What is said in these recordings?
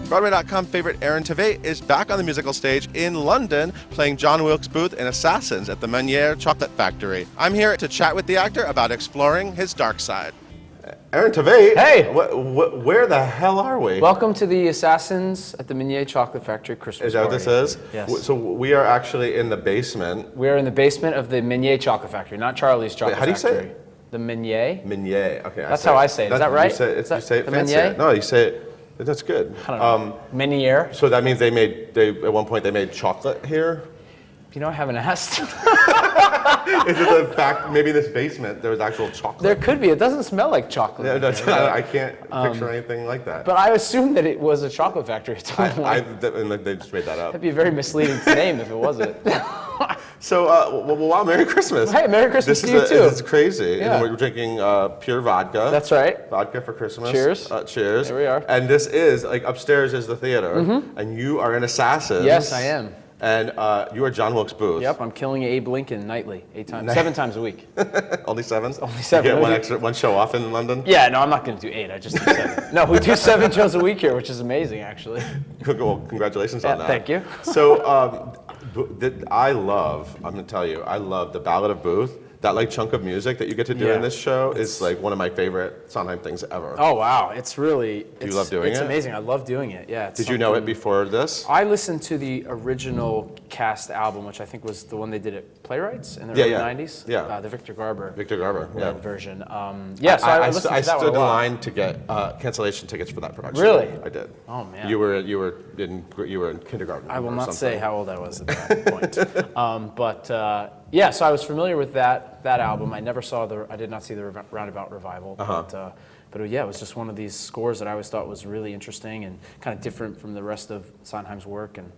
Broadway.com favorite Aaron Tveit is back on the musical stage in London, playing John Wilkes Booth in Assassins at the Meunier Chocolate Factory. I'm here to chat with the actor about exploring his dark side. Aaron Tveit? Hey! Where the hell are we? Welcome to the Assassins at the Meunier Chocolate Factory Christmas Is that what party. this is? Yes. So we are actually in the basement. We're in the basement of the Meunier Chocolate Factory, not Charlie's Chocolate Wait, how do you say Factory. The Meunier. Meunier. Okay. That's how I say it. Is that right? You say it the fancy. Meunier? No, you say it. That's good. I don't know. Meunier. So that means at one point they made chocolate here? You know, I haven't asked. Is it the fact maybe this basement there was actual chocolate? There could be. It doesn't smell like chocolate. Yeah, I can't picture anything like that. But I assumed that it was a chocolate factory at some point. And they just made that up. That'd be a very misleading name if it wasn't. So, wow, Merry Christmas. Hey, Merry Christmas to you too. This is crazy. Yeah. And we're drinking pure vodka. That's right. Vodka for Christmas. Cheers. Cheers. Here we are. And this is, upstairs is the theater. And you are in Assassins. Yes, I am. And you are John Wilkes Booth. Yep, I'm killing Abe Lincoln nightly, 7 times a week. Only 7? Only 7. You get one show off in London? Yeah, no, I'm not going to do 8. I just do 7. No, we do 7 shows a week here, which is amazing, actually. Well, congratulations on that. Thank you. So, I'm going to tell you, I love the Ballad of Booth. That chunk of music that you get to do in this show is one of my favorite Sondheim things ever. Oh wow, it's really. Do you love doing it? It's amazing. I love doing it. Yeah. Did you know it before this? I listened to the original cast album, which I think was the one they did at Playwrights in the early '90s. Yeah. The Victor Garber. Yeah. Version. So I listened to that I stood one a in lot. line to get cancellation tickets for that production. Really? I did. Oh man. You were in kindergarten. I will not something. say how old I was at that point. So I was familiar with that album. I did not see the Roundabout Revival. But it was just one of these scores that I always thought was really interesting and kind of different from the rest of Sondheim's work. And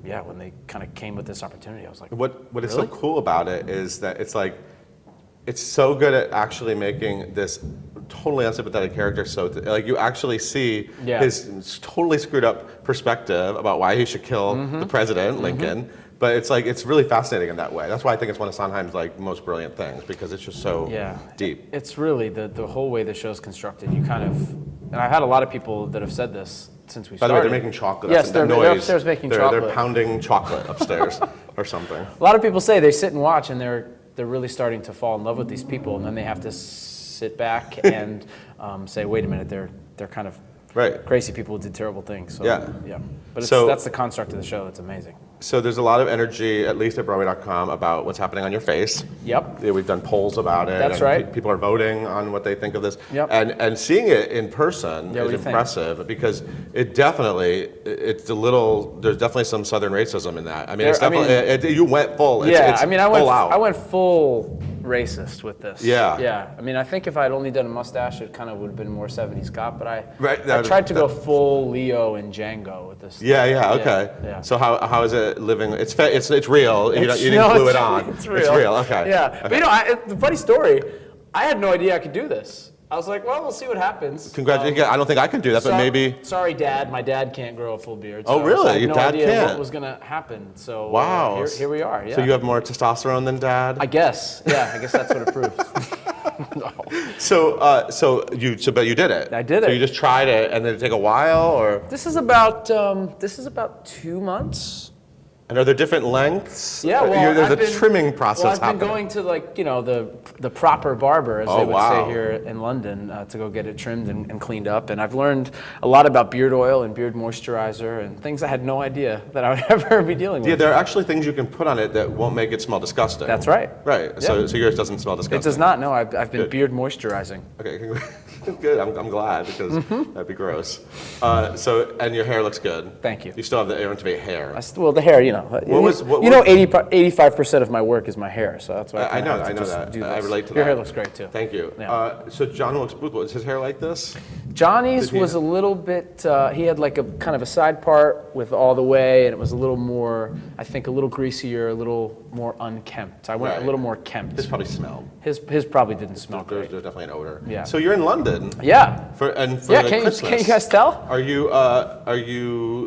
yeah, when they kind of came with this opportunity, I was like, what is so cool about it is that it's so good at actually making this totally unsympathetic character. So you actually see his totally screwed up perspective about why he should kill the president, Lincoln. But it's really fascinating in that way. That's why I think it's one of Sondheim's most brilliant things, because it's just so deep. It's really the whole way the show's constructed. You kind of, and I've had a lot of people that have said this since we started. By the way, they're making chocolate. Yes, they're upstairs making chocolate. They're pounding chocolate upstairs or something. A lot of people say they sit and watch and they're really starting to fall in love with these people, and then they have to sit back and say, wait a minute, they're kind of crazy people who did terrible things. So, yeah. But that's the construct of the show that's amazing. So there's a lot of energy, at least at Broadway.com, about what's happening on your face. Yep. Yeah, we've done polls about it. That's right. People are voting on what they think of this. Yep. And seeing it in person is impressive, because there's definitely some Southern racism in that. I mean, you went full. I went full racist with this. Yeah. Yeah. I mean, I think if I'd only done a mustache, it kind of would have been more 70s cop, but I I tried to go full Leo and Django with this. Yeah, okay. Yeah. So how is it living? It's real. You didn't glue it on. It's real. It's real, okay. Yeah. Okay. But the funny story, I had no idea I could do this. I was like, well, we'll see what happens. Congratulations. I don't think I can do that, but maybe. Sorry, Dad. My dad can't grow a full beard. Oh, really? I had Your no dad idea can't? what was going to happen. So wow. Here we are. Yeah. So you have more testosterone than Dad? I guess. Yeah, I guess that's what it proves. No. But you did it. I did it. So you just tried it, and did it take a while, or? This is about 2 months. And are there different lengths? Yeah, well, there's a trimming process happening. I've been going to the proper barber, as they would say here in London, to go get it trimmed and cleaned up. And I've learned a lot about beard oil and beard moisturizer and things I had no idea that I would ever be dealing with. Yeah, there are actually things you can put on it that won't make it smell disgusting. That's right. Right. Yeah. So yours doesn't smell disgusting. It does not. No, I've been beard moisturizing. Okay. Good. I'm glad, because that'd be gross. And your hair looks good. Thank you. You still have the Aaron Tveit hair. The hair, 85% of my work is my hair, so that's why I know that. I relate to that. Your hair looks great too. Thank you. Yeah. So John Wilkes Booth, was his hair like this? Johnny's was a little bit. He had a kind of a side part with all the way, and it was a little more. I think a little greasier, a little more unkempt. I went a little more kempt. His probably smelled. His probably didn't smell great. There's definitely an odor. Yeah. So you're in London. Yeah. For Christmas. Can you guys tell? What are you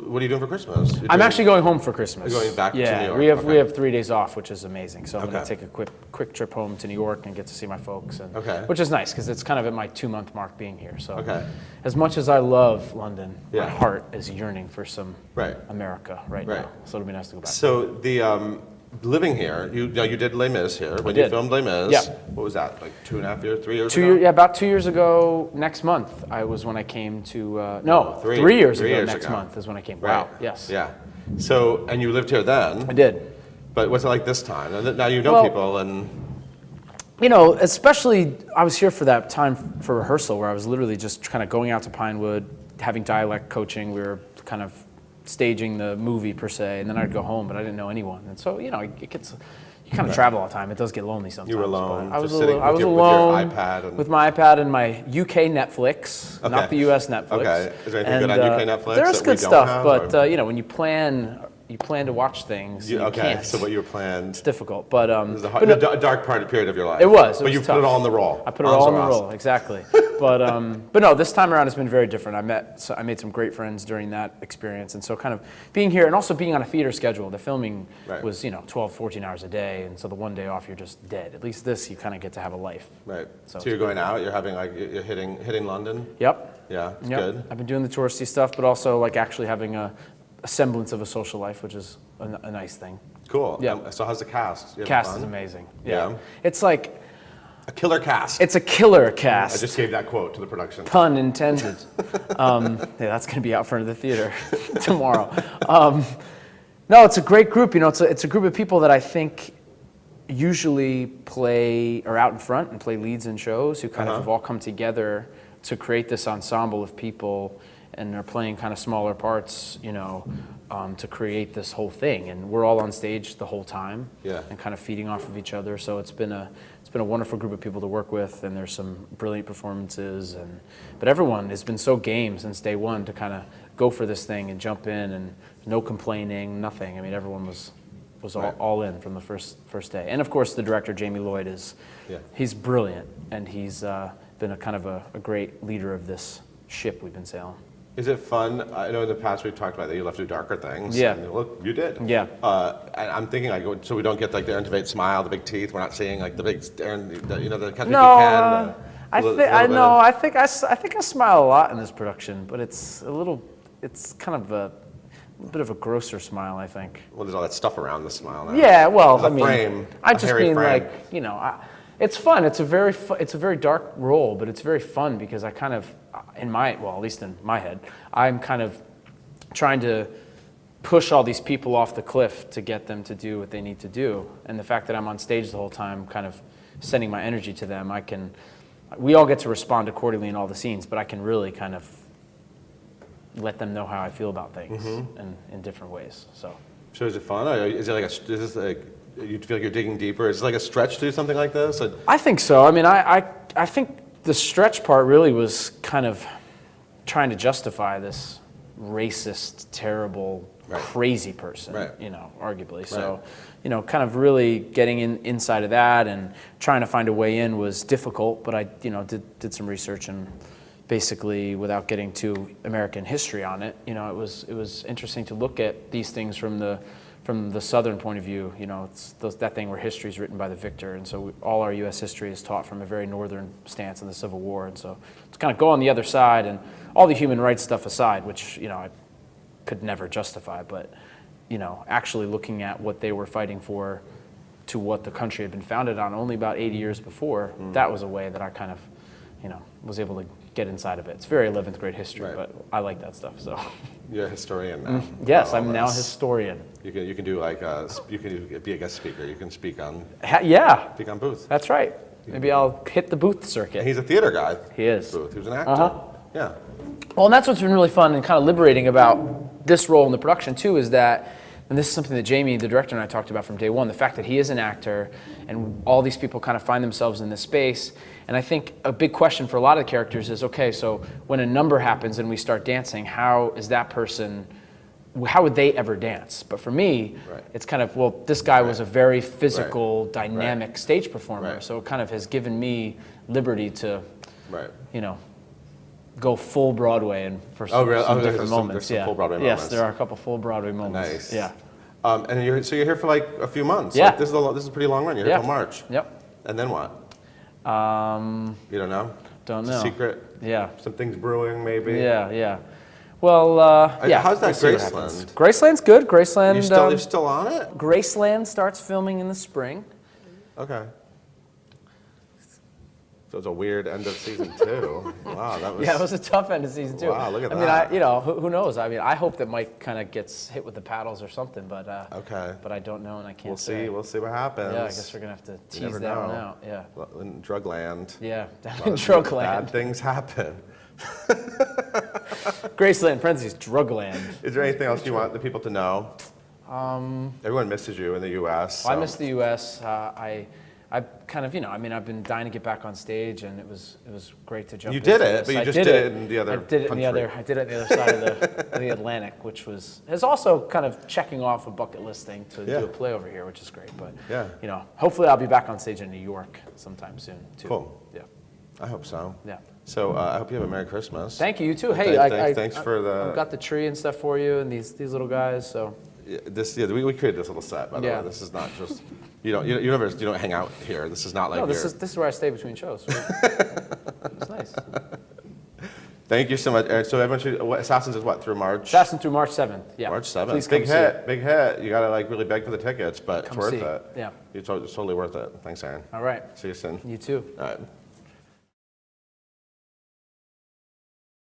doing for Christmas? I'm actually going home for Christmas. You're going back to New York. We have 3 days off, which is amazing. So I'm going to take a quick trip home to New York and get to see my folks, which is nice because it's kind of at my 2-month mark being here. So as much as I love London, Yeah. my heart is yearning for some Right. America right Right. now. So it'll be nice to go back. So the living here, you did Les Mis here. When you did. filmed Les Mis, Yeah. what was that, like 2.5 years, 3 years 2 ago? years, yeah, about 2 years ago. Next month, I was when I came to. No, 3 years ago. Next month is when I came. Right. Wow. Yes. Yeah. So, and you lived here then, I did. but what's it like this time? And now you know Well, people and... You know, especially I was here for that time for rehearsal where I was literally just kind of going out to Pinewood, having dialect coaching. We were kind of staging the movie per se, and then I'd go home, but I didn't know anyone. And so, you know, it gets, you kind of travel all the time. It does get lonely sometimes. You were alone, but I was just sitting alone. I was with alone your iPad and... with my iPad and my UK Netflix, Okay. not the US Netflix. Okay. Is there anything good on UK Netflix There's that we good don't stuff, have, but or- you know, when you plan to watch things, you okay, can't. so what you were planned... It's difficult, but It was the dark period of your life. It was. But you tough. put it all in the role. I put it all in the role, exactly. But no, this time around it's been very different. I made some great friends during that experience, and so kind of being here and also being on a theater schedule. The filming Right. was 12, 14 hours a day, and so the one day off you're just dead. At least this you kind of get to have a life. Right. So So you're going out. You're having you're hitting London. Yep. Yeah, it's Yep. good. I've been doing the touristy stuff, but also like actually having a semblance of a social life, which is a nice thing. Cool. Yeah. So how's the cast? You having Cast fun? is amazing. Yeah. It's like A killer cast. it's a killer I cast. just gave that quote to the production. Pun intended. Yeah, that's going to be out front of the theater tomorrow. No, it's a great group. You know, it's a group of people that I think usually are out in front and play leads in shows who kind of have all come together to create this ensemble of people, and they're playing kind of smaller parts, to create this whole thing. And we're all on stage the whole time, Yeah. and kind of feeding off of each other. So it's been a wonderful group of people to work with, and there's some brilliant performances. But everyone has been so game since day one to kind of go for this thing and jump in, and no complaining, nothing. I mean, everyone was Right. all in from the first day. And of course, the director Jamie Lloyd he's brilliant, and he's been a kind of a great leader of this ship we've been sailing. Is it fun? I know in the past we've talked about that you love to do darker things. Yeah. And look, you did. Yeah. I'm thinking so we don't get like the Aaron Tveit smile, the big teeth. We're not seeing like the big Aaron, the kind of No, can. I think I smile a lot in this production, but it's kind of a bit of a grosser smile, I think. Well, there's all that stuff around the smile now. Yeah, well, There's I a mean, frame, I a just hairy mean frame. it's fun. It's a very dark role, but it's very fun because I kind of, at least in my head, I'm kind of trying to push all these people off the cliff to get them to do what they need to do. And the fact that I'm on stage the whole time, kind of sending my energy to them, we all get to respond accordingly in all the scenes, but I can really kind of let them know how I feel about things in different ways. So is it fun? Or is this like, you feel like you're digging deeper? Is it like a stretch to do something like this? I think so. I mean, I think the stretch part really was kind of trying to justify this racist, terrible, crazy person, arguably. So, kind of really getting inside of that and trying to find a way in was difficult, but I, did some research, and basically, without getting too American history on it, it was interesting to look at these things from the Southern point of view. It's that thing where history is written by the victor, and so all our U.S. history is taught from a very northern stance in the Civil War, and so to kind of go on the other side, and all the human rights stuff aside, which I could never justify, but actually looking at what they were fighting for to what the country had been founded on only about 80 years before, that was a way that I kind of was able to get inside of it. It's very 11th grade history, but I like that stuff. So you're a historian now. Yes, I'm now a historian. You can do like you can be a guest speaker. You can speak on speak on Booth. That's right. Maybe I'll hit the Booth circuit. And he's a theater guy. He is. Booth. He was an actor. Yeah. Well, and that's what's been really fun and kind of liberating about this role in the production too, is that, and this is something that Jamie, the director, and I talked about from day one, the fact that he is an actor and all these people kind of find themselves in this space. And I think a big question for a lot of the characters is, okay, so when a number happens and we start dancing, how would they ever dance? But for me, it's kind of, well, this guy was a very physical, dynamic stage performer. So it kind of has given me liberty to, go full Broadway and for some different moments. Full Broadway moments. Yes, there are a couple full Broadway moments. Nice. Yeah. And you're here for like a few months. Yeah. Like, this is a pretty long run. You're here till March. Yep. And then what? You don't know? Don't It's a know. secret. Yeah. Something's brewing, maybe. Yeah. Well, yeah. How's that we'll see what happens. Graceland? Graceland's good. Graceland. You're still on it? Graceland starts filming in the spring. Okay. So it was a weird end of season 2. Wow, that was. Yeah, it was a tough end of season 2. Wow, look at that. I mean, who knows? I mean, I hope that Mike kind of gets hit with the paddles or something, but okay. But I don't know, and I can't We'll say. see. We'll see what happens. Yeah, I guess we're gonna have to tease that one out. Yeah. In Drugland. Yeah, in Drugland. Bad things happen. Graceland, parentheses, Drugland. Is there anything else you want the people to know? Everyone misses you in the U.S. Well, I miss the U.S. I kind of, I mean, I've been dying to get back on stage, and it was great to jump. You did into it, this. but you I just did did it in the other I did it country. I did it on the other side of the Atlantic, which is also kind of checking off a bucket list thing to do a play over here, which is great. But hopefully I'll be back on stage in New York sometime soon too. Cool. Yeah. I hope so. Yeah. So I hope you have a Merry Christmas. Thank you. You too. Hey, thanks for the. I've got the tree and stuff for you, and these little guys. So. We created this little set, by the way. This is not just you don't hang out here. This is not like this is where I stay between shows. It's nice. Thank you so much. So everyone should. Assassins is what through March? Assassin through March 7th. Yeah. March 7th. Please big come hit. Big hit. You gotta really beg for the tickets, but it's worth it. Yeah. It's totally worth it. Thanks, Aaron. All right. See you soon. You too. All right.